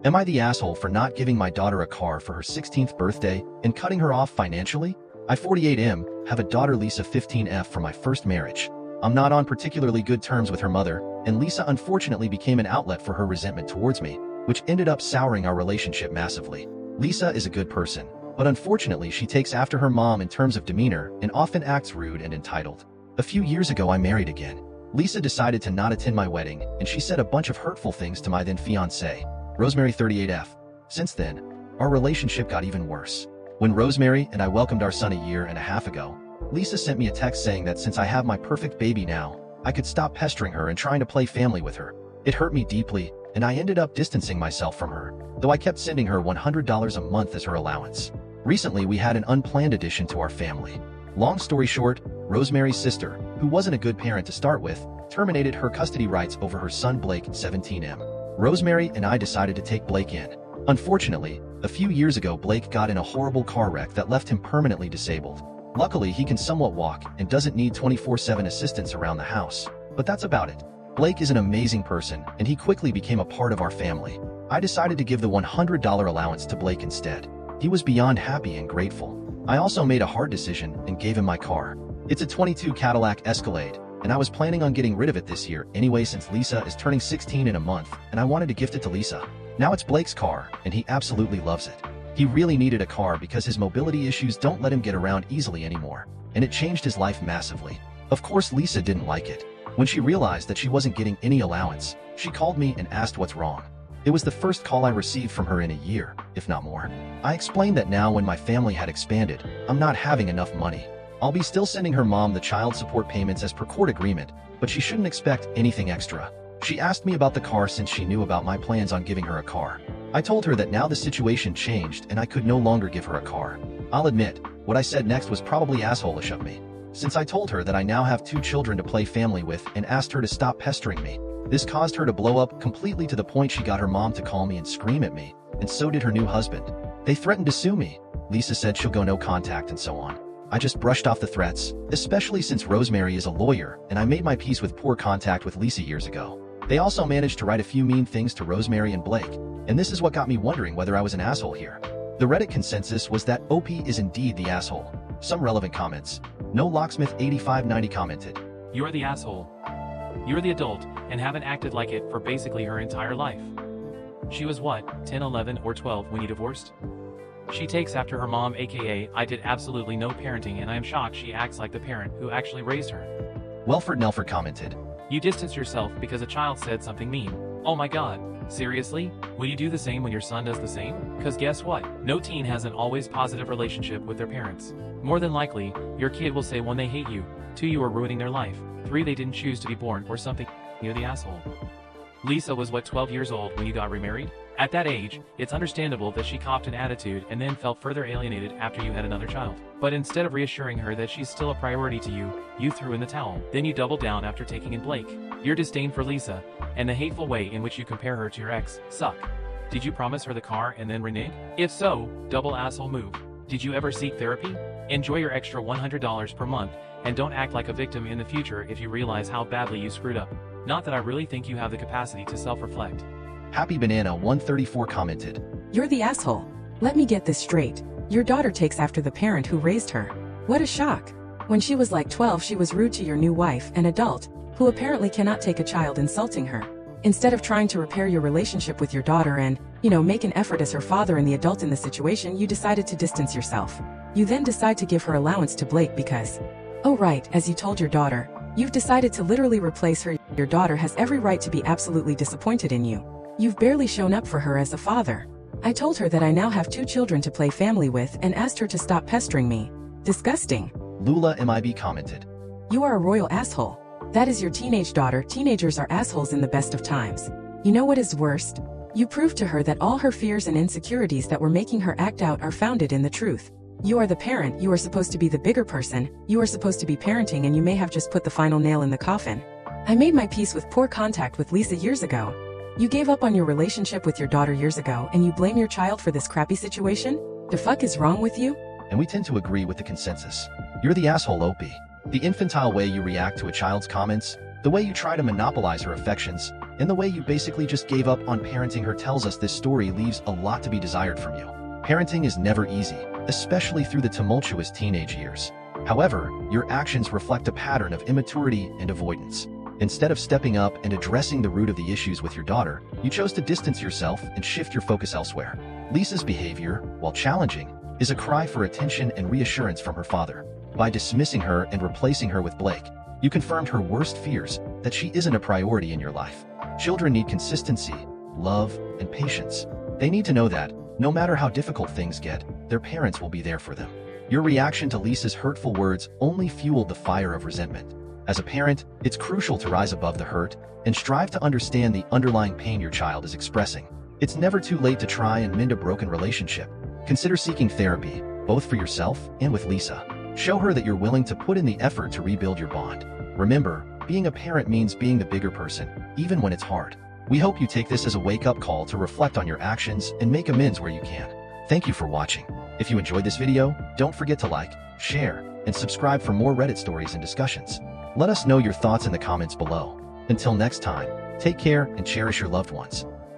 Am I the asshole for not giving my daughter a car for her 16th birthday and cutting her off financially? I 48M, have a daughter Lisa 15F from my first marriage. I'm not on particularly good terms with her mother, and Lisa unfortunately became an outlet for her resentment towards me, which ended up souring our relationship massively. Lisa is a good person, but unfortunately she takes after her mom in terms of demeanor and often acts rude and entitled. A few years ago I married again. Lisa decided to not attend my wedding, and she said a bunch of hurtful things to my then fiancée, Rosemary 38F. Since then, our relationship got even worse. When Rosemary and I welcomed our son a year and a half ago, Lisa sent me a text saying that since I have my perfect baby now, I could stop pestering her and trying to play family with her. It hurt me deeply, and I ended up distancing myself from her, though I kept sending her $100 a month as her allowance. Recently, we had an unplanned addition to our family. Long story short, Rosemary's sister, who wasn't a good parent to start with, terminated her custody rights over her son Blake, 17M. Rosemary and I decided to take Blake in. Unfortunately, a few years ago Blake got in a horrible car wreck that left him permanently disabled. Luckily, he can somewhat walk and doesn't need 24/7 assistance around the house. But that's about it. Blake is an amazing person, and he quickly became a part of our family. I decided to give the $100 allowance to Blake instead. He was beyond happy and grateful. I also made a hard decision and gave him my car. It's a 22 Cadillac Escalade, and I was planning on getting rid of it this year anyway since Lisa is turning 16 in a month, and I wanted to gift it to Lisa. Now it's Blake's car, and he absolutely loves it. He really needed a car because his mobility issues don't let him get around easily anymore, and it changed his life massively. Of course, Lisa didn't like it. When she realized that she wasn't getting any allowance, she called me and asked what's wrong. It was the first call I received from her in a year, if not more. I explained that now when my family had expanded, I'm not having enough money. I'll be still sending her mom the child support payments as per court agreement, but she shouldn't expect anything extra. She asked me about the car since she knew about my plans on giving her a car. I told her that now the situation changed and I could no longer give her a car. I'll admit, what I said next was probably asshole-ish of me. Since I told her that I now have 2 children to play family with and asked her to stop pestering me, this caused her to blow up completely to the point she got her mom to call me and scream at me, and so did her new husband. They threatened to sue me. Lisa said she'll go no contact and so on. I just brushed off the threats, especially since Rosemary is a lawyer and I made my peace with poor contact with Lisa years ago. They also managed to write a few mean things to Rosemary and Blake, and this is what got me wondering whether I was an asshole here. The Reddit consensus was that OP is indeed the asshole. Some relevant comments. No Locksmith 8590 commented, "You're the asshole. You're the adult, and haven't acted like it for basically her entire life. She was what, 10, 11, or 12 when you divorced? She takes after her mom, aka I did absolutely no parenting, and I am shocked she acts like the parent who actually raised her." Welford Nelford commented, "You distance yourself because a child said something mean. Oh my god. Seriously? Will you do the same when your son does the same? Cause guess what? No teen has an always positive relationship with their parents. More than likely, your kid will say 1, they hate you, 2, you are ruining their life, 3, they didn't choose to be born, or something. You're the asshole." Lisa was what, 12 years old when you got remarried? At that age, it's understandable that she copped an attitude and then felt further alienated after you had another child. But instead of reassuring her that she's still a priority to you, you threw in the towel. Then you doubled down after taking in Blake. Your disdain for Lisa, and the hateful way in which you compare her to your ex, suck. Did you promise her the car and then renege? If so, double asshole move. Did you ever seek therapy? Enjoy your extra $100 per month, and don't act like a victim in the future if you realize how badly you screwed up. Not that I really think you have the capacity to self-reflect. Happy Banana 134 commented, "You're the asshole. Let me get this straight. Your daughter takes after the parent who raised her. What a shock. When she was like 12, she was rude to your new wife, an adult, who apparently cannot take a child insulting her. Instead of trying to repair your relationship with your daughter and, make an effort as her father and the adult in the situation, you decided to distance yourself. You then decide to give her allowance to Blake because, oh right, as you told your daughter, you've decided to literally replace her. Your daughter has every right to be absolutely disappointed in you. You've barely shown up for her as a father. I told her that I now have 2 children to play family with and asked her to stop pestering me. Disgusting." Lula MIB commented, "You are a royal asshole. That is your teenage daughter. Teenagers are assholes in the best of times. You know what is worst? You proved to her that all her fears and insecurities that were making her act out are founded in the truth. You are the parent, you are supposed to be the bigger person, you are supposed to be parenting, and you may have just put the final nail in the coffin. I made my peace with poor contact with Lisa years ago. You gave up on your relationship with your daughter years ago, and you blame your child for this crappy situation? The fuck is wrong with you?" and we tend to agree with the consensus. You're the asshole, OP. The infantile way you react to a child's comments, the way you try to monopolize her affections, And the way you basically just gave up on parenting her tells us this story leaves a lot to be desired from you. Parenting is never easy, especially through the tumultuous teenage years. However, your actions reflect a pattern of immaturity and avoidance. Instead of stepping up and addressing the root of the issues with your daughter, you chose to distance yourself and shift your focus elsewhere. Lisa's behavior, while challenging, is a cry for attention and reassurance from her father. By dismissing her and replacing her with Blake, you confirmed her worst fears, that she isn't a priority in your life. Children need consistency, love, and patience. They need to know that, no matter how difficult things get, their parents will be there for them. Your reaction to Lisa's hurtful words only fueled the fire of resentment. As a parent, it's crucial to rise above the hurt and strive to understand the underlying pain your child is expressing. It's never too late to try and mend a broken relationship. Consider seeking therapy, both for yourself and with Lisa. Show her that you're willing to put in the effort to rebuild your bond. Remember, being a parent means being the bigger person, even when it's hard. We hope you take this as a wake-up call to reflect on your actions and make amends where you can. Thank you for watching. If you enjoyed this video, don't forget to like, share, and subscribe for more Reddit stories and discussions. Let us know your thoughts in the comments below. Until next time, take care and cherish your loved ones.